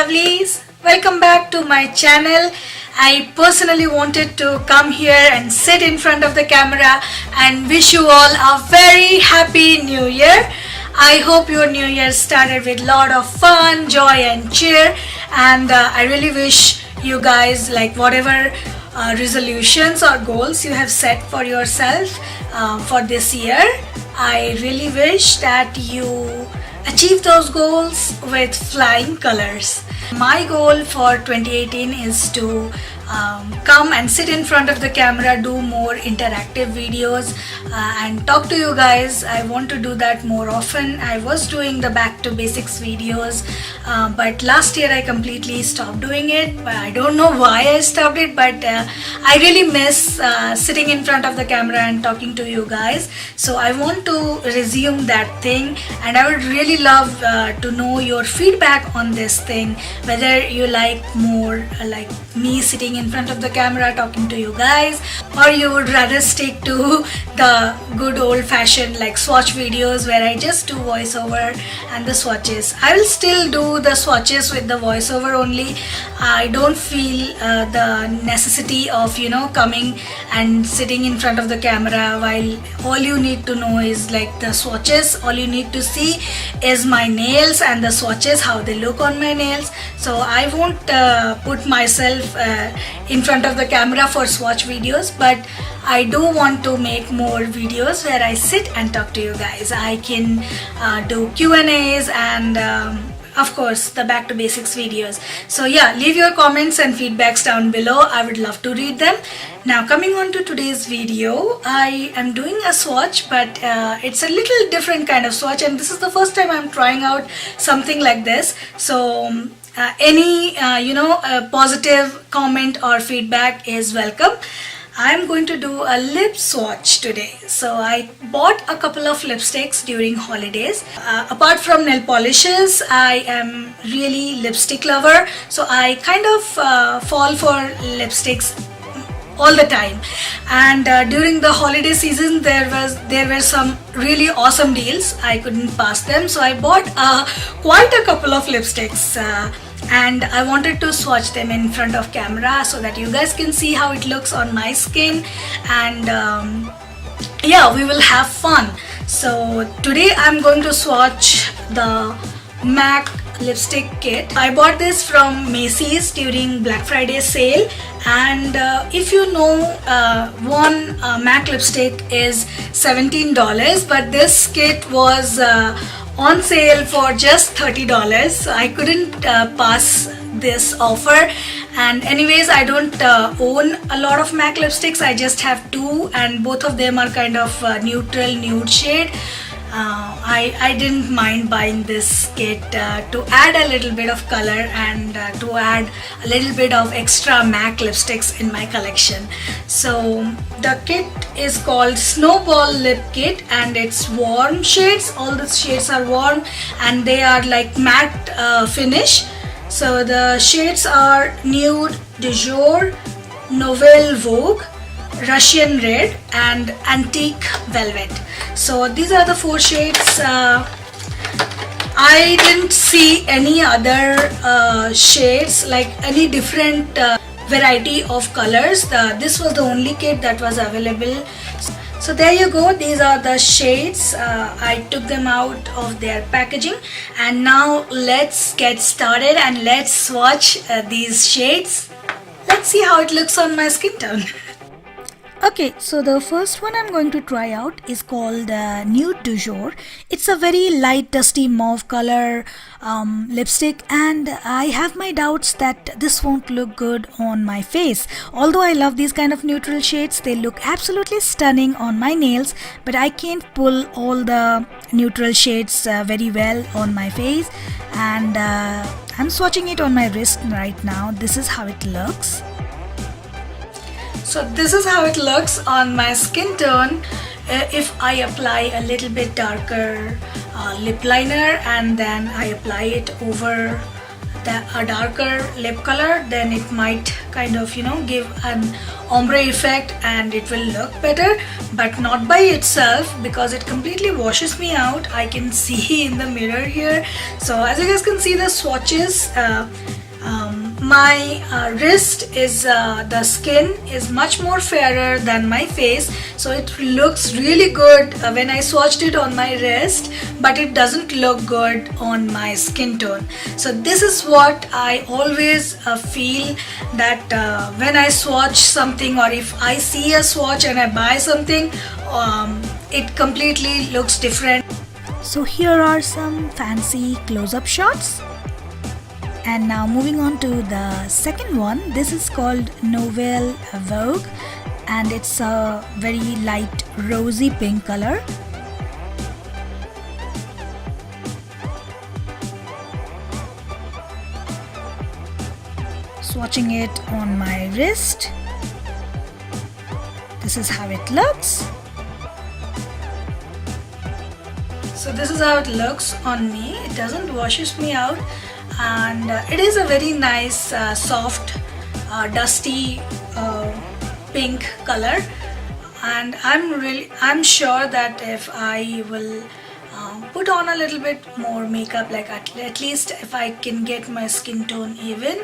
lovelies, welcome back to my channel. I personally wanted to come here and sit in front of the camera and wish you all a very happy new year. I hope your new year started with a lot of fun, joy and cheer, and I really wish you guys, like, whatever resolutions or goals you have set for yourself for this year, I really wish that you achieve those goals with flying colors. My goal for 2018 is to come and sit in front of the camera, do more interactive videos and talk to you guys. I want to do that more often. I was doing the back to basics videos, but last year I completely stopped doing it. I don't know why I stopped it, but I really miss sitting in front of the camera and talking to you guys. So I want to resume that thing, and I would really love to know your feedback on this thing, whether you like more like me sitting in front of the camera talking to you guys, or you would rather stick to the good old-fashioned like swatch videos where I just do voiceover and the swatches. I will still do the swatches with the voiceover only. I don't feel the necessity of, you know, coming and sitting in front of the camera while all you need to know is like the swatches. All you need to see is my nails and the swatches, how they look on my nails. So I won't put myself in front of the camera for swatch videos, but I do want to make more videos where I sit and talk to you guys. I can do Q&As and of course the back to basics videos. So yeah, leave your comments and feedbacks down below. I would love to read them. Now coming on to today's video, I am doing a swatch, but it's a little different kind of swatch, and this is the first time I'm trying out something like this. So any positive comment or feedback is welcome. I'm going to do a lip swatch today. So I bought a couple of lipsticks during holidays. Apart from nail polishes, I am really lipstick lover. So I kind of fall for lipsticks all the time, and during the holiday season there were some really awesome deals. I couldn't pass them, so I bought quite a couple of lipsticks and I wanted to swatch them in front of camera so that you guys can see how it looks on my skin, and yeah, we will have fun. So today I'm going to swatch the M.A.C lipstick kit. I bought this from Macys during Black Friday sale, and if you know, one M.A.C lipstick is $17, but this kit was on sale for just $30, so I couldn't pass this offer. And anyways, I don't own a lot of M.A.C lipsticks. I just have two, and both of them are kind of neutral nude shade. I didn't mind buying this kit to add a little bit of color and to add a little bit of extra M.A.C lipsticks in my collection. So the kit is called Snowball lip kit, and it's warm shades. All the shades are warm and they are like matte finish. So the shades are Nude Du Jour, Nouvelle Vogue, Russian Red and Antique Velvet. So these are the four shades. I didn't see any other shades, like any different variety of colors. This was the only kit that was available. So there you go, these are the shades. I took them out of their packaging, and now let's get started and let's swatch these shades. Let's see how it looks on my skin tone. Okay, so the first one I'm going to try out is called Nude Du Jour. It's a very light dusty mauve color lipstick, and I have my doubts that this won't look good on my face. Although I love these kind of neutral shades, they look absolutely stunning on my nails, but I can't pull all the neutral shades very well on my face, and I'm swatching it on my wrist right now. This is how it looks. So this is how it looks on my skin tone. If I apply a little bit darker lip liner and then I apply it over a darker lip color, then it might kind of, you know, give an ombre effect and it will look better, but not by itself because it completely washes me out. I can see in the mirror here. So as you guys can see the swatches, my wrist is the skin is much more fairer than my face, so it looks really good when I swatched it on my wrist, but it doesn't look good on my skin tone. So this is what I always feel, that when I swatch something, or if I see a swatch and I buy something, it completely looks different. So here are some fancy close-up shots. And now moving on to the second one. This is called Nouvelle Vogue and it's a very light rosy pink color. Swatching it on my wrist. This is how it looks. So this is how it looks on me. It doesn't washes me out. And it is a very nice soft dusty pink color, and I'm sure that if I will put on a little bit more makeup, like at least if I can get my skin tone even,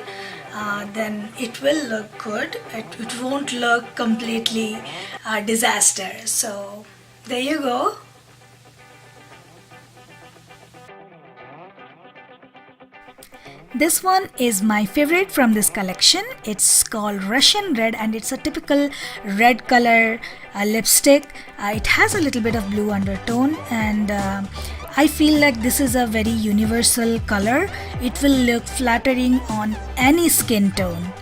then it will look good. It won't look completely disaster. So there you go. This one is my favorite from this collection. It's called Russian Red and it's a typical red color lipstick. It has a little bit of blue undertone, and I feel like this is a very universal color. It will look flattering on any skin tone.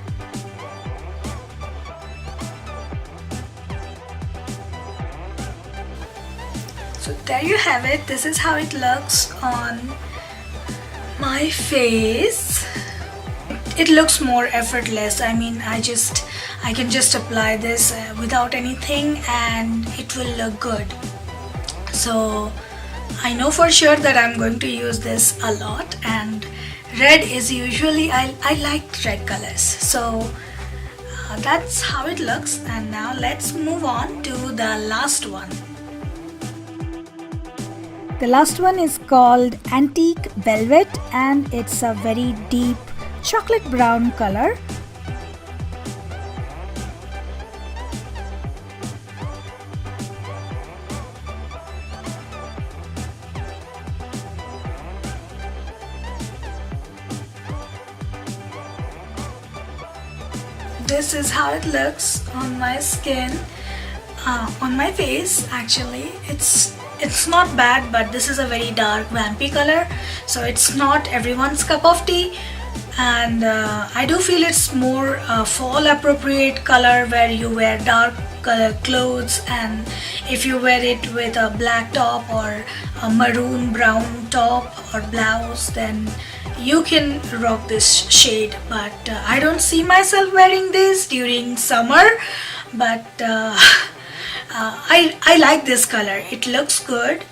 So there you have it. This is how it looks on my face. It looks more effortless. I mean, I can just apply this without anything and it will look good. So I know for sure that I'm going to use this a lot, and red is usually, I like red colors. So that's how it looks. And now let's move on to the last one. The last one is called Antique Velvet and it's a very deep chocolate brown color. This is how it looks on my skin, on my face. Actually, it's not bad, but this is a very dark vampy color, so it's not everyone's cup of tea. And I do feel it's more fall appropriate color, where you wear dark color clothes, and if you wear it with a black top or a maroon brown top or blouse, then you can rock this shade. But I don't see myself wearing this during summer, but I like this color. It looks good.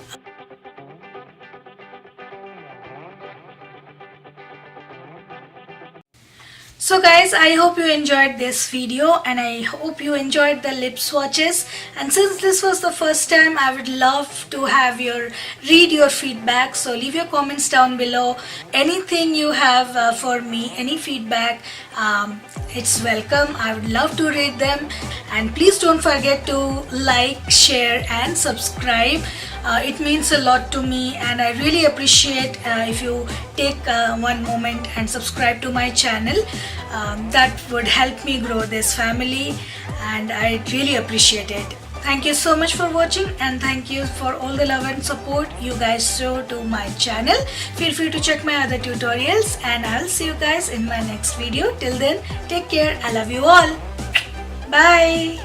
So guys, I hope you enjoyed this video and I hope you enjoyed the lip swatches. And since this was the first time, I would love to read your feedback. So leave your comments down below. Anything you have for me, any feedback, it's welcome. I would love to read them. And please don't forget to like, share and subscribe. It means a lot to me, and I really appreciate if you take one moment and subscribe to my channel. That would help me grow this family, and I really appreciate it. Thank you so much for watching, and thank you for all the love and support you guys show to my channel. Feel free to check my other tutorials, and I'll see you guys in my next video. Till then, take care. I love you all. Bye.